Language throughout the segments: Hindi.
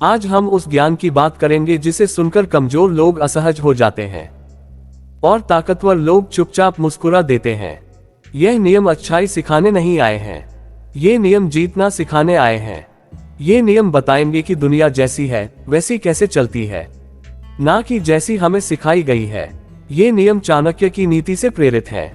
आज हम उस ज्ञान की बात करेंगे जिसे सुनकर कमजोर लोग असहज हो जाते हैं और ताकतवर लोग चुपचाप मुस्कुरा देते हैं। यह नियम अच्छाई सिखाने नहीं आए हैं, ये नियम जीतना सिखाने आए हैं। ये नियम बताएंगे कि दुनिया जैसी है वैसी कैसे चलती है, ना कि जैसी हमें सिखाई गई है। ये नियम चाणक्य की नीति से प्रेरित है,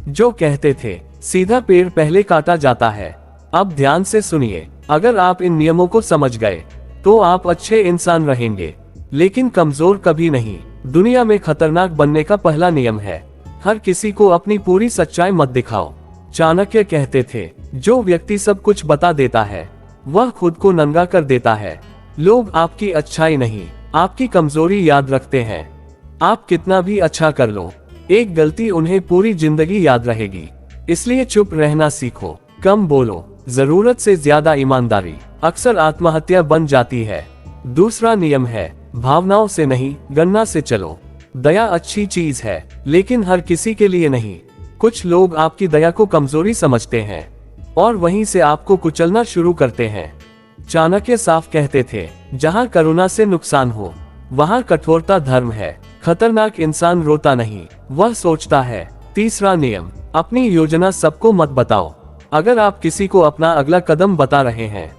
जो कहते थे सीधा पेड़ पहले काटा जाता है। अब ध्यान से सुनिए, अगर आप इन नियमों को समझ गए तो आप अच्छे इंसान रहेंगे, लेकिन कमजोर कभी नहीं। दुनिया में खतरनाक बनने का पहला नियम है, हर किसी को अपनी पूरी सच्चाई मत दिखाओ। चाणक्य कहते थे, जो व्यक्ति सब कुछ बता देता है वह खुद को नंगा कर देता है। लोग आपकी अच्छाई नहीं, आपकी कमजोरी याद रखते हैं। आप कितना भी अच्छा कर लो, एक गलती उन्हें पूरी जिंदगी याद रहेगी। इसलिए चुप रहना सीखो, कम बोलो। जरूरत से ज्यादा ईमानदारी अक्सर आत्महत्या बन जाती है। दूसरा नियम है, भावनाओं से नहीं गणना से चलो। दया अच्छी चीज है, लेकिन हर किसी के लिए नहीं। कुछ लोग आपकी दया को कमजोरी समझते हैं और वहीं से आपको कुचलना शुरू करते हैं। चाणक्य साफ कहते थे, जहां करुणा से नुकसान हो वहां कठोरता धर्म है। खतरनाक इंसान रोता नहीं, वह सोचता है। तीसरा नियम, अपनी योजना सबको मत बताओ। अगर आप किसी को अपना अगला कदम बता रहे हैं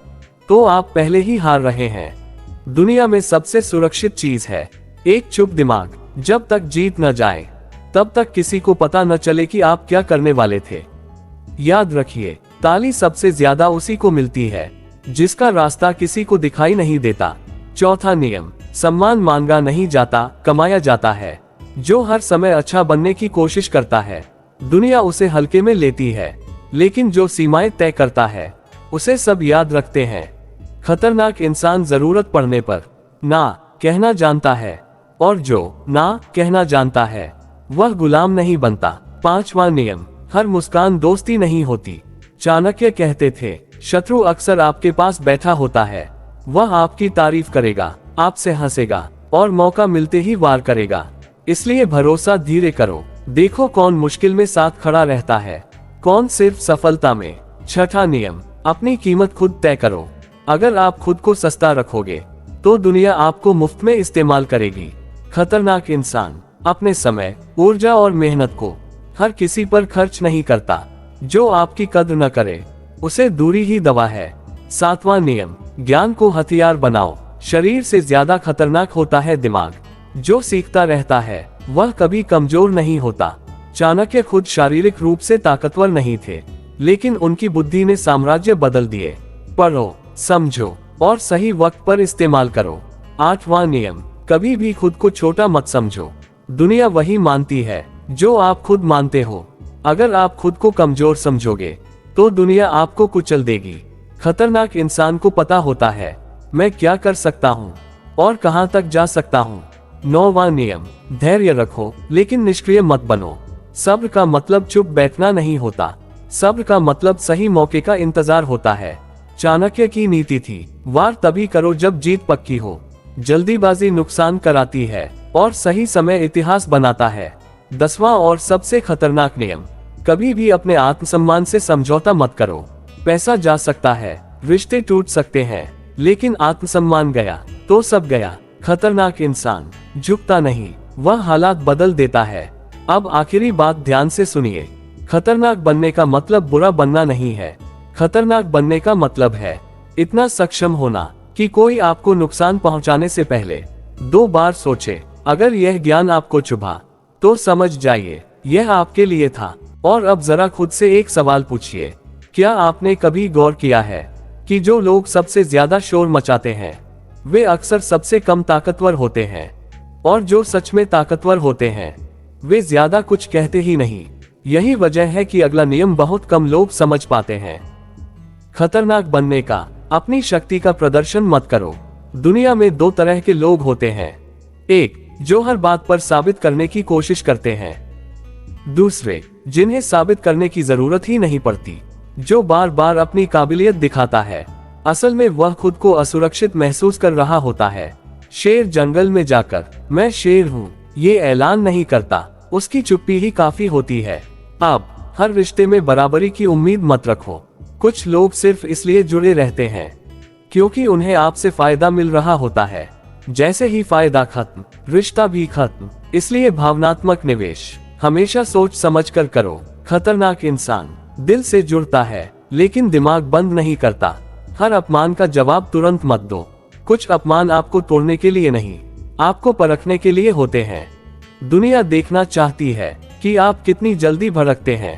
तो आप पहले ही हार रहे हैं। दुनिया में सबसे सुरक्षित चीज है एक चुप दिमाग। जब तक जीत न जाए तब तक किसी को पता न चले कि आप क्या करने वाले थे। याद रखिए, ताली सबसे ज्यादा उसी को मिलती है जिसका रास्ता किसी को दिखाई नहीं देता। चौथा नियम, सम्मान मांगा नहीं जाता, कमाया जाता है। जो हर समय अच्छा बनने की कोशिश करता है दुनिया उसे हल्के में लेती है, लेकिन जो सीमाएं तय करता है उसे सब याद रखते हैं। खतरनाक इंसान जरूरत पड़ने पर ना कहना जानता है, और जो ना कहना जानता है वह गुलाम नहीं बनता। पांचवा नियम, हर मुस्कान दोस्ती नहीं होती। चाणक्य कहते थे, शत्रु अक्सर आपके पास बैठा होता है। वह आपकी तारीफ करेगा, आपसे हंसेगा और मौका मिलते ही वार करेगा। इसलिए भरोसा धीरे करो, देखो कौन मुश्किल में साथ खड़ा रहता है, कौन सिर्फ सफलता में। छठा नियम, अपनी कीमत खुद तय करो। अगर आप खुद को सस्ता रखोगे तो दुनिया आपको मुफ्त में इस्तेमाल करेगी। खतरनाक इंसान अपने समय, ऊर्जा और मेहनत को हर किसी पर खर्च नहीं करता। जो आपकी कद्र न करे उसे दूरी ही दवा है। सातवां नियम, ज्ञान को हथियार बनाओ। शरीर से ज्यादा खतरनाक होता है दिमाग। जो सीखता रहता है वह कभी कमजोर नहीं होता। चाणक्य खुद शारीरिक रूप से ताकतवर नहीं थे, लेकिन उनकी बुद्धि ने साम्राज्य बदल दिए। पढ़ो, समझो और सही वक्त पर इस्तेमाल करो। आठवां नियम, कभी भी खुद को छोटा मत समझो। दुनिया वही मानती है जो आप खुद मानते हो। अगर आप खुद को कमजोर समझोगे तो दुनिया आपको कुचल देगी। खतरनाक इंसान को पता होता है, मैं क्या कर सकता हूँ और कहां तक जा सकता हूँ। नौवां नियम, धैर्य रखो लेकिन निष्क्रिय मत बनो। सब्र का मतलब चुप बैठना नहीं होता, सब्र का मतलब सही मौके का इंतजार होता है। चाणक्य की नीति थी, वार तभी करो जब जीत पक्की हो। जल्दीबाजी नुकसान कराती है और सही समय इतिहास बनाता है। 10वां और सबसे खतरनाक नियम, कभी भी अपने आत्मसम्मान से समझौता मत करो। पैसा जा सकता है, रिश्ते टूट सकते हैं, लेकिन आत्मसम्मान गया तो सब गया। खतरनाक इंसान झुकता नहीं, वह हालात बदल देता है। अब आखिरी बात ध्यान से सुनिए, खतरनाक बनने का मतलब बुरा बनना नहीं है। खतरनाक बनने का मतलब है इतना सक्षम होना कि कोई आपको नुकसान पहुंचाने से पहले 2 बार सोचे। अगर यह ज्ञान आपको चुभा तो समझ जाइए यह आपके लिए था। और अब जरा खुद से एक सवाल पूछिए, क्या आपने कभी गौर किया है कि जो लोग सबसे ज्यादा शोर मचाते हैं वे अक्सर सबसे कम ताकतवर होते हैं, और जो सच में ताकतवर होते हैं वे ज्यादा कुछ कहते ही नहीं। यही वजह है कि अगला नियम बहुत कम लोग समझ पाते हैं। खतरनाक बनने का, अपनी शक्ति का प्रदर्शन मत करो। दुनिया में 2 तरह के लोग होते हैं, एक जो हर बात पर साबित करने की कोशिश करते हैं, दूसरे जिन्हें साबित करने की जरूरत ही नहीं पड़ती। जो बार बार अपनी काबिलियत दिखाता है असल में वह खुद को असुरक्षित महसूस कर रहा होता है। शेर जंगल में जाकर मैं शेर हूँ ये ऐलान नहीं करता, उसकी चुप्पी ही काफी होती है। अब हर रिश्ते में बराबरी की उम्मीद मत रखो। कुछ लोग सिर्फ इसलिए जुड़े रहते हैं क्योंकि उन्हें आपसे फायदा मिल रहा होता है। जैसे ही फायदा खत्म, रिश्ता भी खत्म। इसलिए भावनात्मक निवेश हमेशा सोच समझकर करो। खतरनाक इंसान दिल से जुड़ता है लेकिन दिमाग बंद नहीं करता। हर अपमान का जवाब तुरंत मत दो। कुछ अपमान आपको तोड़ने के लिए नहीं, आपको परखने के लिए होते हैं। दुनिया देखना चाहती है कि आप कितनी जल्दी भड़कते हैं।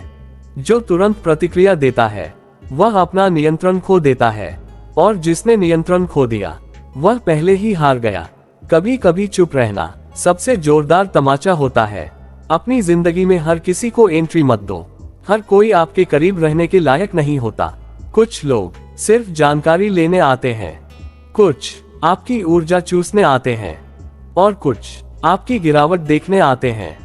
जो तुरंत प्रतिक्रिया देता है वह अपना नियंत्रण खो देता है, और जिसने नियंत्रण खो दिया वह पहले ही हार गया। कभी कभी चुप रहना सबसे जोरदार तमाचा होता है। अपनी जिंदगी में हर किसी को एंट्री मत दो। हर कोई आपके करीब रहने के लायक नहीं होता। कुछ लोग सिर्फ जानकारी लेने आते हैं, कुछ आपकी ऊर्जा चूसने आते हैं, और कुछ आपकी गिरावट देखने आते हैं।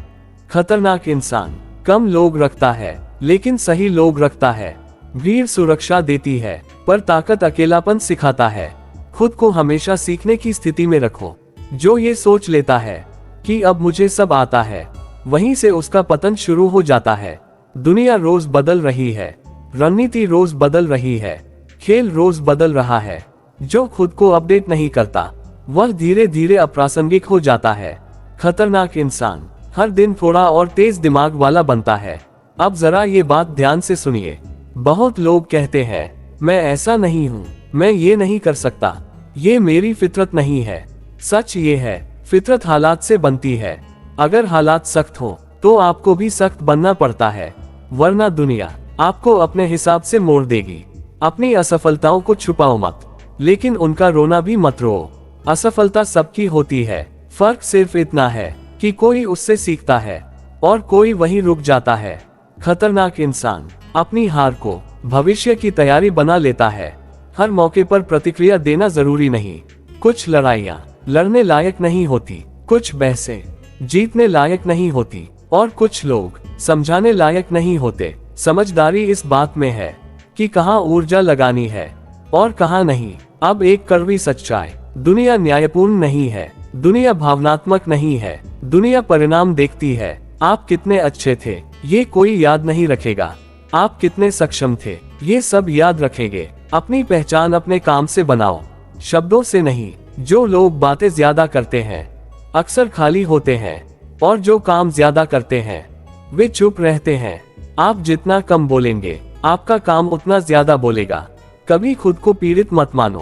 खतरनाक इंसान कम लोग रखता है लेकिन सही लोग रखता है। भीड़ सुरक्षा देती है पर ताकत अकेलापन सिखाता है। खुद को हमेशा सीखने की स्थिति में रखो। जो ये सोच लेता है कि अब मुझे सब आता है, वहीं से उसका पतन शुरू हो जाता है। दुनिया रोज बदल रही है, रणनीति रोज बदल रही है, खेल रोज बदल रहा है। जो खुद को अपडेट नहीं करता वह धीरे धीरे अप्रासंगिक हो जाता है। खतरनाक इंसान हर दिन थोड़ा और तेज दिमाग वाला बनता है। अब जरा ये बात ध्यान से सुनिए। बहुत लोग कहते हैं मैं ऐसा नहीं हूँ, मैं ये नहीं कर सकता, ये मेरी फितरत नहीं है। सच ये है, फितरत हालात से बनती है। अगर हालात सख्त हो तो आपको भी सख्त बनना पड़ता है, वरना दुनिया आपको अपने हिसाब से मोड़ देगी। अपनी असफलताओं को छुपाओ मत, लेकिन उनका रोना भी मत रो। असफलता सबकी होती है, फर्क सिर्फ इतना है कि कोई उससे सीखता है और कोई वहीं रुक जाता है। खतरनाक इंसान अपनी हार को भविष्य की तैयारी बना लेता है। हर मौके पर प्रतिक्रिया देना जरूरी नहीं। कुछ लड़ाइयाँ लड़ने लायक नहीं होती, कुछ बहसें जीतने लायक नहीं होती, और कुछ लोग समझाने लायक नहीं होते। समझदारी इस बात में है कि कहाँ ऊर्जा लगानी है और कहाँ नहीं। अब एक कड़वी सच्चाई, दुनिया न्यायपूर्ण नहीं है, दुनिया भावनात्मक नहीं है, दुनिया परिणाम देखती है। आप कितने अच्छे थे ये कोई याद नहीं रखेगा, आप कितने सक्षम थे ये सब याद रखेंगे। अपनी पहचान अपने काम से बनाओ, शब्दों से नहीं। जो लोग बातें ज्यादा करते हैं अक्सर खाली होते हैं, और जो काम ज्यादा करते हैं वे चुप रहते हैं। आप जितना कम बोलेंगे आपका काम उतना ज्यादा बोलेगा। कभी खुद को पीड़ित मत मानो।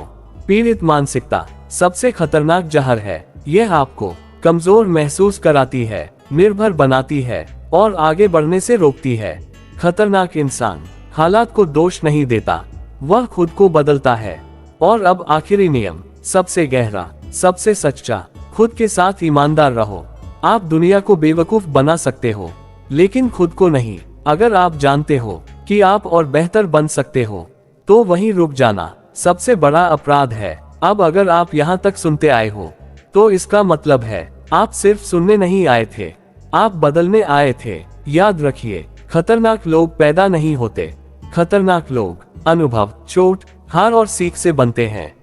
पीड़ित मानसिकता सबसे खतरनाक जहर है। यह आपको कमजोर महसूस कराती है, निर्भर बनाती है और आगे बढ़ने से रोकती है। खतरनाक इंसान हालात को दोष नहीं देता, वह खुद को बदलता है। और अब आखिरी नियम, सबसे गहरा, सबसे सच्चा, खुद के साथ ईमानदार रहो। आप दुनिया को बेवकूफ बना सकते हो लेकिन खुद को नहीं। अगर आप जानते हो कि आप और बेहतर बन सकते हो तो वहीं रुक जाना सबसे बड़ा अपराध है। अब अगर आप यहाँ तक सुनते आए हो तो इसका मतलब है आप सिर्फ सुनने नहीं आए थे, आप बदलने आए थे। याद रखिए, खतरनाक लोग पैदा नहीं होते, खतरनाक लोग अनुभव, चोट, हार और सीख से बनते हैं।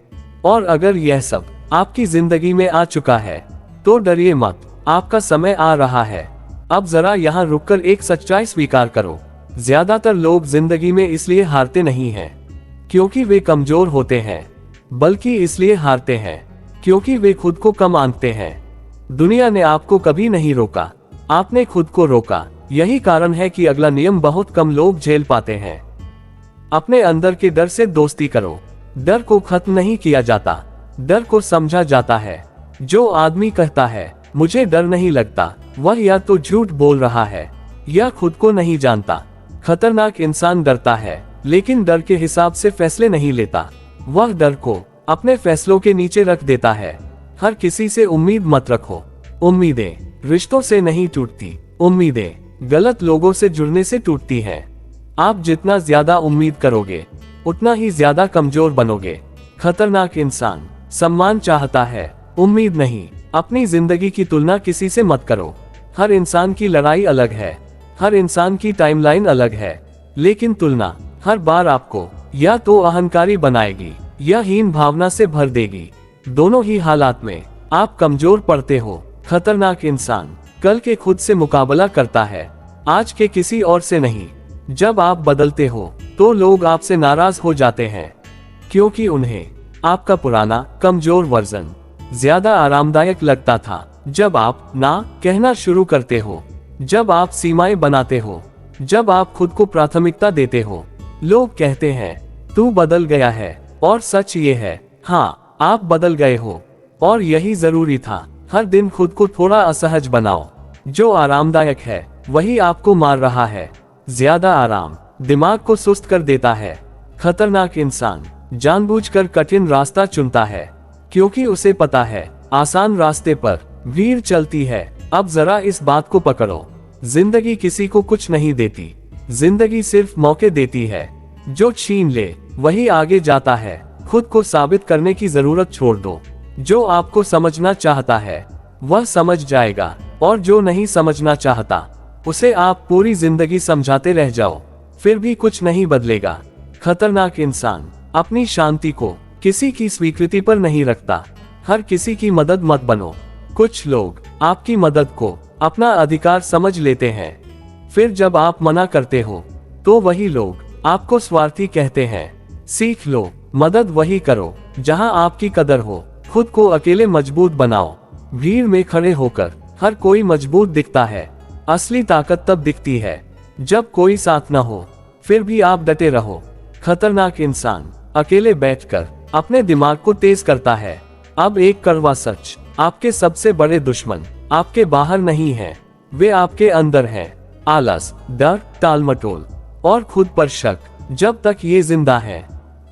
और अगर यह सब आपकी जिंदगी में आ चुका है तो डरिए मत, आपका समय आ रहा है। अब जरा यहाँ रुककर एक सच्चाई स्वीकार करो। ज्यादातर लोग जिंदगी में इसलिए हारते नहीं हैं क्योंकि वे कमजोर होते हैं, बल्कि इसलिए हारते हैं क्योंकि वे खुद को कम आंकते हैं। दुनिया ने आपको कभी नहीं रोका, आपने खुद को रोका। यही कारण है कि अगला नियम बहुत कम लोग झेल पाते हैं। अपने अंदर के डर से दोस्ती करो। डर को खत्म नहीं किया जाता, डर को समझा जाता है। जो आदमी कहता है मुझे डर नहीं लगता, वह या तो झूठ बोल रहा है या खुद को नहीं जानता। खतरनाक इंसान डरता है लेकिन डर के हिसाब से फैसले नहीं लेता। वह डर को अपने फैसलों के नीचे रख देता है। हर किसी से उम्मीद मत रखो। उम्मीदें रिश्तों से नहीं टूटती, उम्मीदें गलत लोगों से जुड़ने से टूटती हैं। आप जितना ज्यादा उम्मीद करोगे उतना ही ज्यादा कमजोर बनोगे। खतरनाक इंसान सम्मान चाहता है, उम्मीद नहीं। अपनी जिंदगी की तुलना किसी से मत करो। हर इंसान की लड़ाई अलग है, हर इंसान की टाइमलाइन अलग है, लेकिन तुलना हर बार आपको या तो अहंकारी बनाएगी या हीन भावना से भर देगी। दोनों ही हालात में आप कमजोर पड़ते हो। खतरनाक इंसान कल के खुद से मुकाबला करता है, आज के किसी और से नहीं। जब आप बदलते हो तो लोग आपसे नाराज हो जाते हैं क्योंकि उन्हें आपका पुराना कमजोर वर्जन ज्यादा आरामदायक लगता था। जब आप ना कहना शुरू करते हो, जब आप सीमाएं बनाते हो, जब आप खुद को प्राथमिकता देते हो, लोग कहते हैं तू बदल गया है। और सच ये है, हाँ आप बदल गए हो और यही जरूरी था। हर दिन खुद को थोड़ा असहज बनाओ। जो आरामदायक है वही आपको मार रहा है। ज्यादा आराम दिमाग को सुस्त कर देता है। खतरनाक इंसान जानबूझकर कठिन रास्ता चुनता है क्योंकि उसे पता है आसान रास्ते पर भीड़ चलती है। अब जरा इस बात को पकड़ो, जिंदगी किसी को कुछ नहीं देती, जिंदगी सिर्फ मौके देती है। जो छीन ले वही आगे जाता है। खुद को साबित करने की जरूरत छोड़ दो। जो आपको समझना चाहता है वह समझ जाएगा और जो नहीं समझना चाहता उसे आप पूरी जिंदगी समझाते रह जाओ, फिर भी कुछ नहीं बदलेगा। खतरनाक इंसान अपनी शांति को किसी की स्वीकृति पर नहीं रखता। हर किसी की मदद मत बनो। कुछ लोग आपकी मदद को अपना अधिकार समझ लेते हैं, फिर जब आप मना करते हो तो वही लोग आपको स्वार्थी कहते हैं। सीख लो, मदद वही करो जहां आपकी कदर हो। खुद को अकेले मजबूत बनाओ। भीड़ में खड़े होकर हर कोई मजबूत दिखता है। असली ताकत तब दिखती है जब कोई साथ न हो, फिर भी आप डटे रहो। खतरनाक इंसान अकेले बैठकर अपने दिमाग को तेज करता है। अब एक कड़वा सच, आपके सबसे बड़े दुश्मन आपके बाहर नहीं हैं, वे आपके अंदर हैं। आलस, डर, टालमटोल और खुद पर शक। जब तक ये जिंदा है,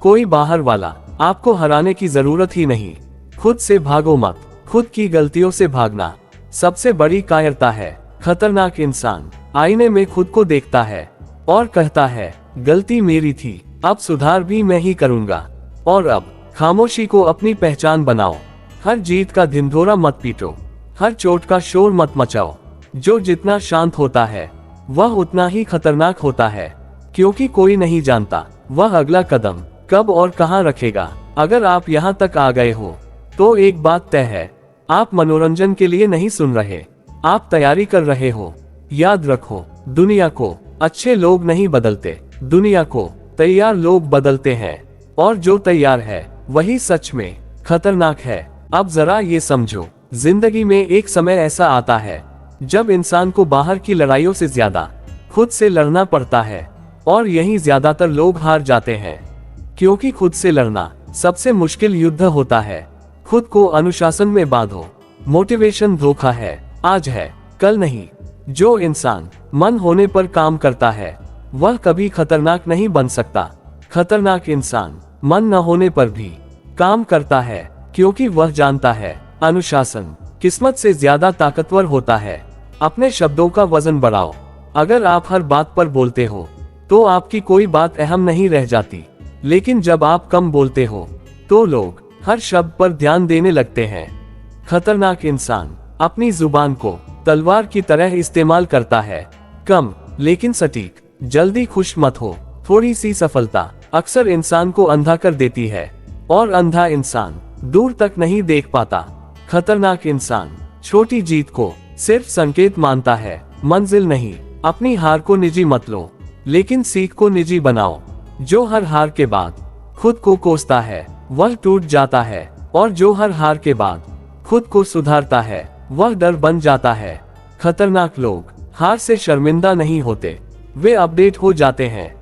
कोई बाहर वाला आपको हराने की जरूरत ही नहीं। खुद से भागो मत। खुद की गलतियों से भागना सबसे बड़ी कायरता है। खतरनाक इंसान आईने में खुद को देखता है और कहता है गलती मेरी थी, अब सुधार भी मैं ही करूंगा। और अब खामोशी को अपनी पहचान बनाओ। हर जीत का ढिंढोरा मत पीटो, हर चोट का शोर मत मचाओ। जो जितना शांत होता है वह उतना ही खतरनाक होता है, क्योंकि कोई नहीं जानता वह अगला कदम कब और कहां रखेगा। अगर आप यहां तक आ गए हो तो एक बात तय है, आप मनोरंजन के लिए नहीं सुन रहे, आप तैयारी कर रहे हो। याद रखो, दुनिया को अच्छे लोग नहीं बदलते, दुनिया को तैयार लोग बदलते हैं। और जो तैयार है वही सच में खतरनाक है। अब जरा ये समझो, जिंदगी में एक समय ऐसा आता है जब इंसान को बाहर की लड़ाइयों से ज्यादा खुद से लड़ना पड़ता है, और यही ज्यादातर लोग हार जाते हैं, क्योंकि खुद से लड़ना सबसे मुश्किल युद्ध होता है। खुद को अनुशासन में बांधो। मोटिवेशन धोखा है, आज है कल नहीं। जो इंसान मन होने पर काम करता है वह कभी खतरनाक नहीं बन सकता। खतरनाक इंसान मन न होने पर भी काम करता है, क्योंकि वह जानता है अनुशासन किस्मत से ज्यादा ताकतवर होता है। अपने शब्दों का वजन बढ़ाओ। अगर आप हर बात पर बोलते हो तो आपकी कोई बात अहम नहीं रह जाती, लेकिन जब आप कम बोलते हो तो लोग हर शब्द पर ध्यान देने लगते हैं। खतरनाक इंसान अपनी जुबान को तलवार की तरह इस्तेमाल करता है। कम लेकिन सटीक। जल्दी खुश मत हो। थोड़ी सी सफलता अक्सर इंसान को अंधा कर देती है, और अंधा इंसान दूर तक नहीं देख पाता। खतरनाक इंसान छोटी जीत को सिर्फ संकेत मानता है, मंजिल नहीं। अपनी हार को निजी मत लो, लेकिन सीख को निजी बनाओ। जो हर हार के बाद खुद को कोसता है वह टूट जाता है, और जो हर हार के बाद खुद को सुधारता है वह डर बन जाता है। खतरनाक लोग हार से शर्मिंदा नहीं होते, वे अपडेट हो जाते हैं।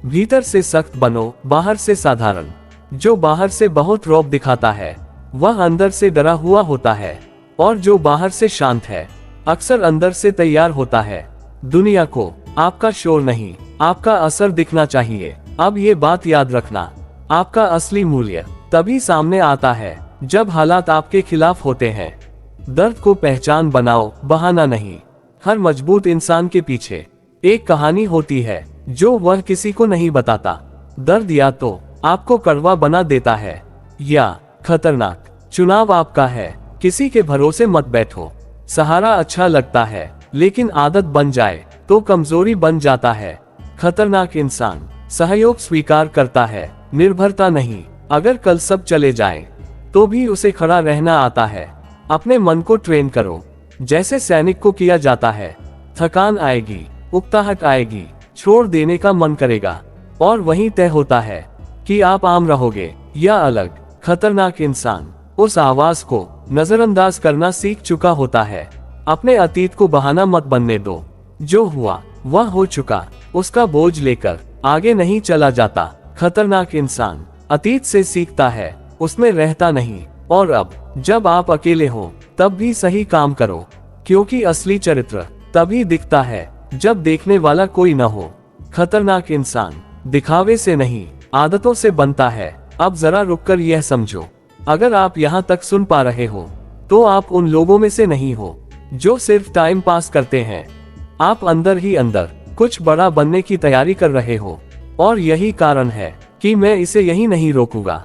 भीतर से सख्त बनो, बाहर से साधारण। जो बाहर से बहुत रौब दिखाता है वह अंदर से डरा हुआ होता है, और जो बाहर से शांत है अक्सर अंदर से तैयार होता है। दुनिया को आपका शोर नहीं, आपका असर दिखना चाहिए। अब ये बात याद रखना, आपका असली मूल्य तभी सामने आता है जब हालात आपके खिलाफ होते हैं। दर्द को पहचान बनाओ, बहाना नहीं। हर मजबूत इंसान के पीछे एक कहानी होती है जो वह किसी को नहीं बताता। दर्द या तो आपको कड़वा बना देता है या खतरनाक। चुनाव आपका है। किसी के भरोसे मत बैठो। सहारा अच्छा लगता है, लेकिन आदत बन जाए तो कमजोरी बन जाता है। खतरनाक इंसान सहयोग स्वीकार करता है, निर्भरता नहीं। अगर कल सब चले जाएं, तो भी उसे खड़ा रहना आता है। अपने मन को ट्रेन करो, जैसे सैनिक को किया जाता है। थकान आएगी, उकताहट आएगी, छोड़ देने का मन करेगा, और वहीं तय होता है कि आप आम रहोगे या अलग। खतरनाक इंसान उस आवाज को नजरअंदाज करना सीख चुका होता है। अपने अतीत को बहाना मत बनने दो। जो हुआ वह हो चुका, उसका बोझ लेकर आगे नहीं चला जाता। खतरनाक इंसान अतीत से सीखता है, उसमें रहता नहीं। और अब जब आप अकेले हो तब भी सही काम करो, क्योंकि असली चरित्र तभी दिखता है जब देखने वाला कोई न हो। खतरनाक इंसान दिखावे से नहीं, आदतों से बनता है। अब जरा रुककर यह समझो, अगर आप यहाँ तक सुन पा रहे हो तो आप उन लोगों में से नहीं हो जो सिर्फ टाइम पास करते हैं। आप अंदर ही अंदर कुछ बड़ा बनने की तैयारी कर रहे हो, और यही कारण है कि मैं इसे यही नहीं रोकूंगा।